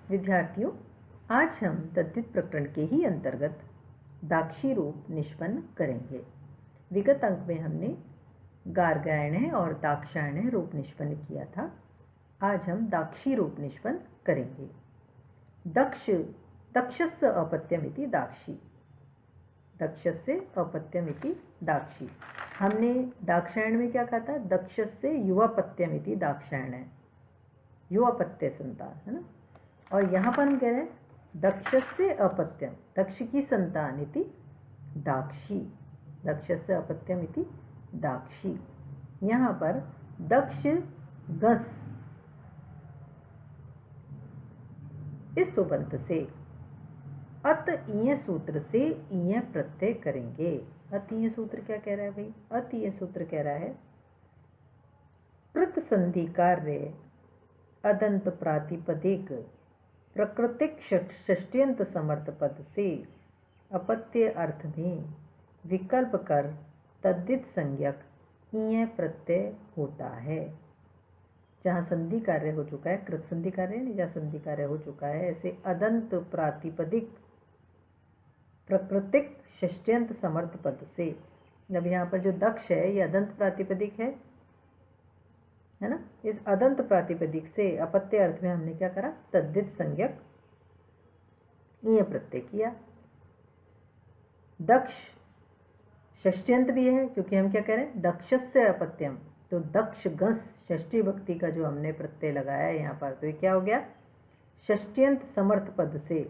विद्यार्थियों, आज हम तद्धित प्रकरण के ही अंतर्गत दाक्षी रूप निष्पन्न करेंगे। विगत अंक में हमने गार्ग्यायण और दाक्षायण रूप निष्पन्न किया था। आज हम दाक्षी रूप निष्पन्न करेंगे। दक्षस्य अपत्यमिति दाक्षी, दक्षस्य अपत्यमिति दाक्षी। हमने दाक्षायण में क्या कहा था? दक्षस्य युवापत्यमिति दाक्षायण, युवापत्य संतान है ना। और यहाँ पर हम कह रहे हैं दक्षस्य अपत्यम, दक्ष की संतान इति दाक्षी, दक्षस्य अपत्यम इति दाक्षी। यहाँ पर दक्ष गस इस सुबंत से अत ईय सूत्र से ईय प्रत्यय करेंगे। अत ईय सूत्र क्या कह रहा है भाई? अत ईय सूत्र कह रहा है कृत संधि कार्य अदंत प्रातिपदिक प्राकृतिक षष्ट्यंत समर्थ पद से अपत्य अर्थ में विकल्प कर तद्धित संज्ञक ईय प्रत्यय होता है। जहाँ संधि कार्य हो चुका है, कृत संधि कार्य नहीं, जहाँ संधि कार्य हो चुका है, ऐसे अदंत प्रातिपदिक प्राकृतिक षष्ट्यंत समर्थ पद से। जब यहाँ पर जो दक्ष है ये अदंत प्रातिपदिक है ना। इस अदंत प्रातिपदिक से अपत्य अर्थ में हमने क्या करा? तद्धित संज्ञक ईय प्रत्यय किया। दक्ष षष्ट्यंत भी है क्योंकि हम क्या कह रहे हैं? दक्षस्य अपत्यम, तो दक्ष गस षष्ठी भक्ति का जो हमने प्रत्यय लगाया है यहाँ पर, तो ये क्या हो गया? षष्ट्यंत समर्थ पद से।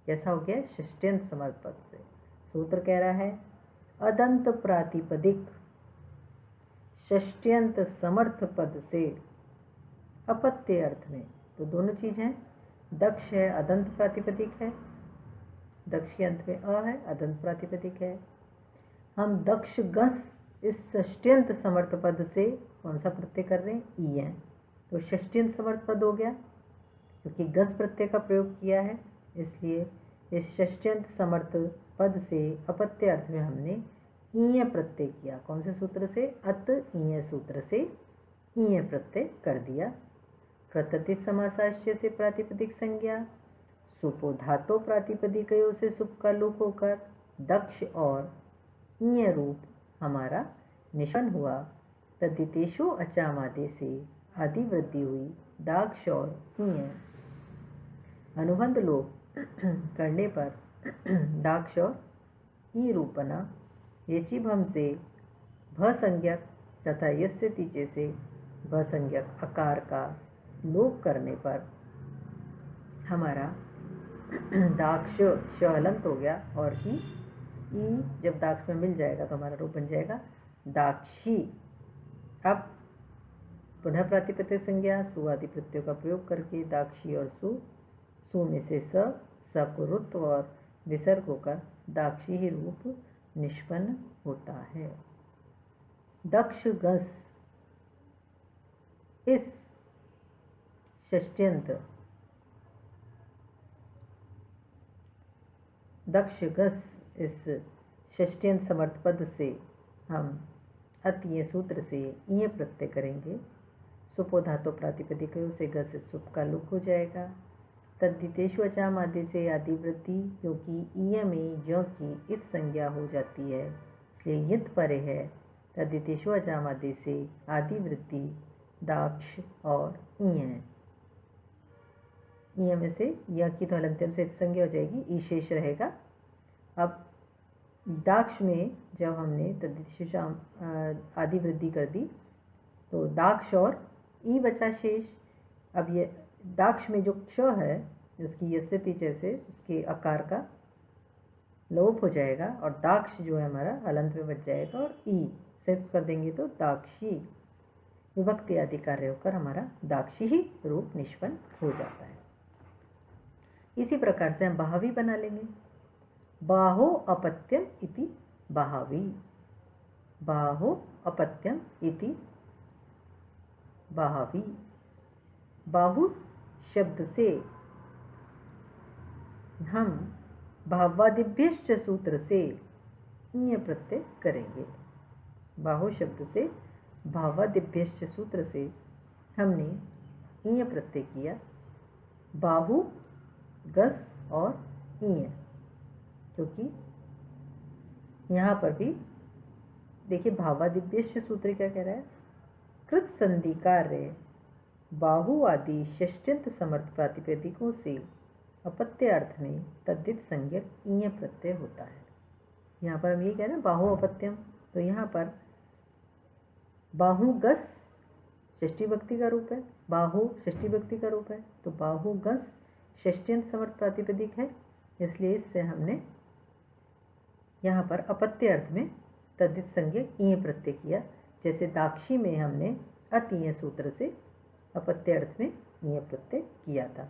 कैसा हो गया? षष्ट्यंत समर्थ पद से। सूत्र कह रहा है अदंत प्रातिपदिक षष्ट्यंत समर्थ पद से अपत्य अर्थ में। तो दोनों चीज हैं, दक्ष है अदंत प्रातिपदिक है, दक्ष के अंत में अ है, अदंत प्रातिपदिक है। हम दक्ष गस इस षष्ट्यंत समर्थ पद से कौन सा प्रत्यय कर रहे हैं? ई है, तो षष्ट्यंत समर्थ पद हो गया क्योंकि गस प्रत्यय का प्रयोग किया है, इसलिए इस षष्ट्यंत समर्थ पद से अपत्य अर्थ में हमने ईय प्रत्यय किया। कौन से सूत्र से? अत ईय सूत्र से ईय प्रत्यय कर दिया। कृतति समासाश्य से प्रातिपदिक संज्ञा सुपो धातो प्रातिपदिकयो से सुप का लोप होकर दक्ष और ईय रूप हमारा निष्पन्न हुआ। तद्धितेषु अचामादे से आदि वृद्धि हुई। दाक्ष और ईय अनुबंध लोप करने पर दाक्ष और ई रूप बना। यचिभम से भ संज्ञक तथा यस्य तीचे से भ संज्ञक आकार का लोप करने पर हमारा दाक्ष शलंत हो गया और ई जब दाक्ष में मिल जाएगा तो हमारा रूप बन जाएगा दाक्षी। अब पुनः प्रातिपदिक संज्ञा सु आदि प्रत्ययों का प्रयोग करके दाक्षी और सु में से स को रुत्व और विसर्ग होकर दाक्षी ही रूप निष्पन्न होता है। दक्ष गस इस षष्ट्यंत दक्ष गस इस षष्ट्यंत समर्थ पद से हम अतीय सूत्र से ईय प्रत्यय करेंगे। सुपो धातो प्रातिपदिक से गस सुप का लुक हो जाएगा। तद्धितेषु अचाम आदि से आदि वृद्धि, क्योंकि ईय में य की इत संज्ञा हो जाती है इसलिए यत परे है। तद्धितेषु अचाम आदि से आदि वृद्धि दाक्ष और ईय। ईय में से य की तो हलंत्यम से इत संज्ञा हो जाएगी, ई शेष रहेगा। अब दाक्ष में जब हमने तद्धितेषु आदि वृद्धि कर दी तो दाक्ष और ई बचा शेष। अब ये दाक्ष में जो क्ष है जिसकी यस्य तीचे से उसके आकार का लोप हो जाएगा और दाक्ष जो है हमारा हलंत में बच जाएगा और ई सिर्फ कर देंगे तो दाक्षी विभक्ति आदि कार्य होकर हमारा दाक्षी ही रूप निष्पन्न हो जाता है। इसी प्रकार से हम बाहवी बना लेंगे। बाहो अपत्यम इति बाहवी, बाहो अपत्यम इति बाहवी। बाहु शब्द से हम भावादिभ्यश्च सूत्र से ईय प्रत्यय करेंगे। बाहु शब्द से भावादिभ्यश्च सूत्र से हमने ईय प्रत्यय किया। बाहु गस और ईय, क्योंकि यहाँ पर भी देखिए भावादिव्यस्य सूत्र क्या कह रहा है, कृत संधि कार्य बाहु आदि षष्ट्यंत समर्थ प्रातिपदिकों से अपत्य अर्थ में तद्धित संज्ञक ईय प्रत्यय होता है। यहाँ पर हम ये कह रहे हैं बाहु अपत्यम, तो यहाँ पर बाहु गस षष्ठी भक्ति का रूप है, बाहु षष्ठी भक्ति का रूप है, तो बाहु गस षष्ट्यंत समर्थ प्रातिपदिक है, इसलिए इससे हमने यहाँ पर अपत्य अर्थ में तद्धित संज्ञक ईय प्रत्यय किया। जैसे दाक्षी में हमने अतीय सूत्र से अपत्य अर्थ में ईय प्रत्यय किया था,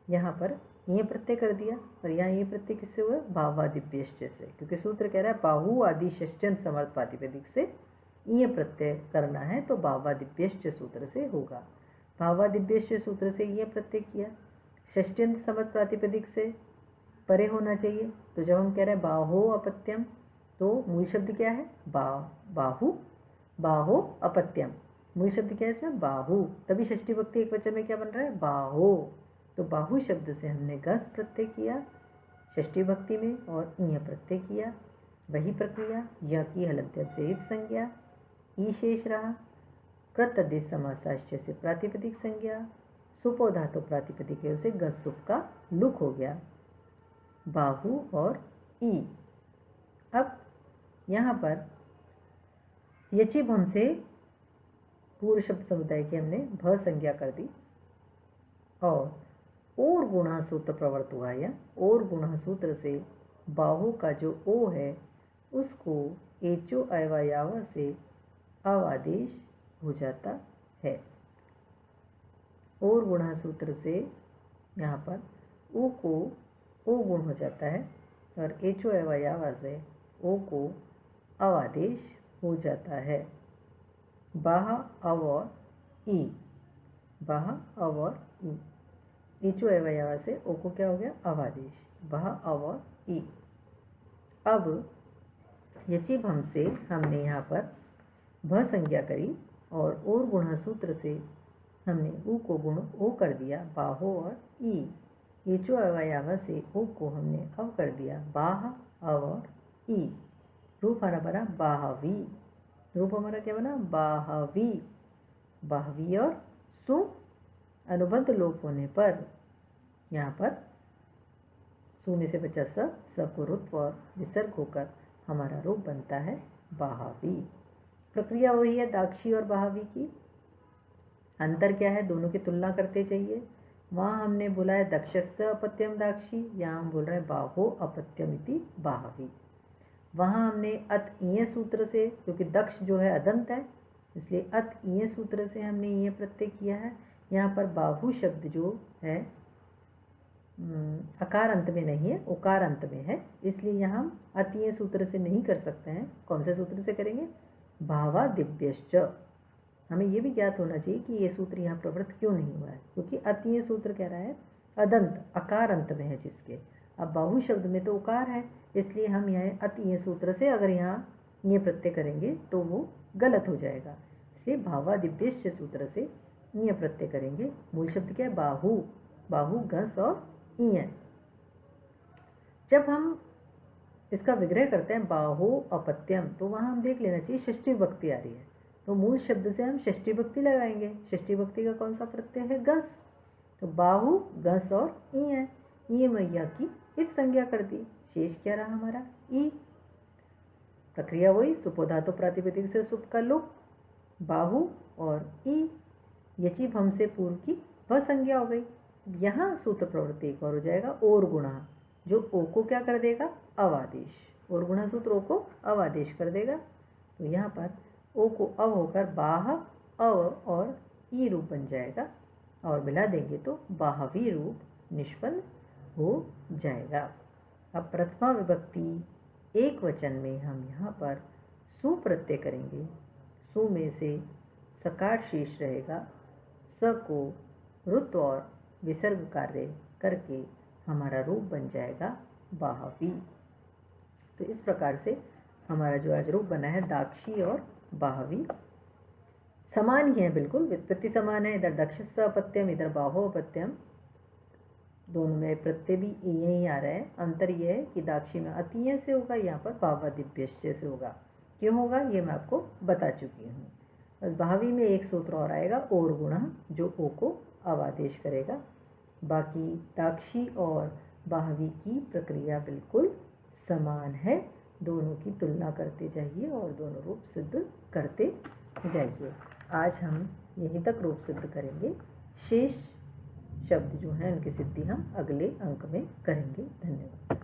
यहाँ पर ईय प्रत्यय कर दिया। और यहाँ ईय प्रत्यय किससे हुआ, भावादिव्यस्य से, क्योंकि सूत्र कह रहा है बाहु आदि षष्ट्यंत समर्थ प्रातिपदिक से ईय प्रत्यय करना है, तो भावादिव्यस्य सूत्र से होगा। भावादिव्यस्य सूत्र से ईय प्रत्यय किया, षष्ट्यंत समर्थ प्रातिपदिक से परे होना चाहिए। तो जब हम कह रहे हैं बाहो अपत्यम, तो मूल शब्द क्या है, बाहु, बाहो अपत्यम, मूल शब्द क्या है इसमें, बाहु, तभी षष्ठी भक्ति एक वचन में क्या बन रहा है, बाहो। तो बाहु शब्द से हमने गस प्रत्यय किया षष्ठी भक्ति में और ईय प्रत्यय किया। वही प्रक्रिया यह की हलंत्यम से हित संज्ञा ई शेष रहा, कृतद्धित समासाश्य से प्रातिपदिक संज्ञा, सुपो धातु प्रातिपदिक से गस सुप का लुक हो गया, बाहु और ई। अब यहाँ पर यचिभ हमसे पूर्व शब्द समुदाय की हमने भ संज्ञा कर दी और गुणा सूत्र प्रवर्त हुआ, या और गुणा सूत्र से बाहु का जो ओ है उसको एचो अवयव से अवादेश हो जाता है। और गुणा सूत्र से यहाँ पर ओ को ओ गुण हो जाता है और एचो अवयव से ओ को अवादेश हो जाता है। बाह अव और ई, बाह अव और ई, ईचो अवयव से ओ को क्या हो गया, अवादेश, बाह अव और ई। अब यचिभ हमसे हमने यहाँ पर भ संज्ञा करी और गुणा सूत्र से हमने ऊ को गुण ओ कर दिया, बाहो और ई। ईचो अवयव से ओ को हमने अव कर दिया, बाह अव और ई। रूप हमारा बना बाहवी, रूप हमारा क्या बना, बाहवी, बाहवी। और सु अनुबंध लोप होने पर यहाँ पर सु में से बचा स को रुत्व और विसर्ग होकर हमारा रूप बनता है बाहवी। प्रक्रिया वही है दाक्षी और बाहवी की। अंतर क्या है, दोनों की तुलना करते चाहिए। वहाँ हमने बोला है दक्षस्य अपत्यम दाक्षी, यहाँ हम बोल रहे हैं बाहो अपत्यम इति बाहवी। वहाँ हमने अत ईय सूत्र से, क्योंकि दक्ष जो है अदंत है इसलिए अत ईय सूत्र से हमने ईय प्रत्यय किया है। यहाँ पर बाहु शब्द जो है अकार अंत में नहीं है, उकार अंत में है, इसलिए यहाँ हम अतीय सूत्र से नहीं कर सकते हैं। कौन से सूत्र से करेंगे, भावादिव्यश्च। हमें ये भी ज्ञात होना चाहिए कि ये सूत्र यहाँ प्रवृत्त क्यों नहीं हुआ है, क्योंकि अतीय सूत्र कह रहा है अदंत अकार अंत में है जिसके। अब बाहु शब्द में तो उकार है, इसलिए हम यहाँ अतीय सूत्र से अगर यहाँ ये प्रत्यय करेंगे तो वो गलत हो जाएगा, इसलिए भावादिव्यश्च सूत्र से ईय प्रत्यय करेंगे। मूल शब्द क्या है, बाहु, बाहु घस और ईय। जब हम इसका विग्रह करते हैं बाहो अपत्यम, तो वहाँ हम देख लेना चाहिए षष्ठी भक्ति आ रही है, तो मूल शब्द से हम षष्ठी भक्ति लगाएंगे। षष्ठी भक्ति का कौन सा प्रत्यय है, गस, तो बाहु गस और ईय। ईय मैया की इत संज्ञा कर दी, शेष क्या रहा हमारा, ई। प्रक्रिया वही, सुपो धातु प्रातिपदिक से सुप का लुक, बाहु और ई। यचिभ हमसे पूर्व की वह संज्ञा हो गई। यहाँ सूत्र प्रवृत्ति एक और हो जाएगा और गुणा, जो ओ को क्या कर देगा, अवादेश। और गुणा सूत्र ओ को अवादेश कर देगा, तो यहाँ पर ओ को अव होकर बाह अव और ई रूप बन जाएगा, और मिला देंगे तो बाहवी रूप निष्पन्न हो जाएगा। अब प्रथमा विभक्ति एक वचन में हम यहाँ पर सु प्रत्यय करेंगे। सु में से सकार शेष रहेगा, स को रुत्व और विसर्ग कार्य करके हमारा रूप बन जाएगा बाहवी। तो इस प्रकार से हमारा जो आज रूप बना है दाक्षी और बाहवी समान ही है, बिल्कुल व्युत्पत्ति समान है। इधर दक्षस्य अपत्यम, इधर बाहो अपत्यम, दोनों में प्रत्यय भी यही आ रहा है। अंतर यह है कि दाक्षी में अतीय से होगा, यहाँ पर भावादिभ्यश्च से होगा। क्यों होगा ये मैं आपको बता चुकी हूँ। बस भावी में एक सूत्र और आएगा, और गुणा, जो ओ को अवादेश करेगा। बाकी दाक्षी और भावी की प्रक्रिया बिल्कुल समान है। दोनों की तुलना करते जाइए और दोनों रूप सिद्ध करते जाइए। आज हम यहीं तक रूप सिद्ध करेंगे। शेष शब्द जो हैं उनकी सिद्धि हम अगले अंक में करेंगे। धन्यवाद।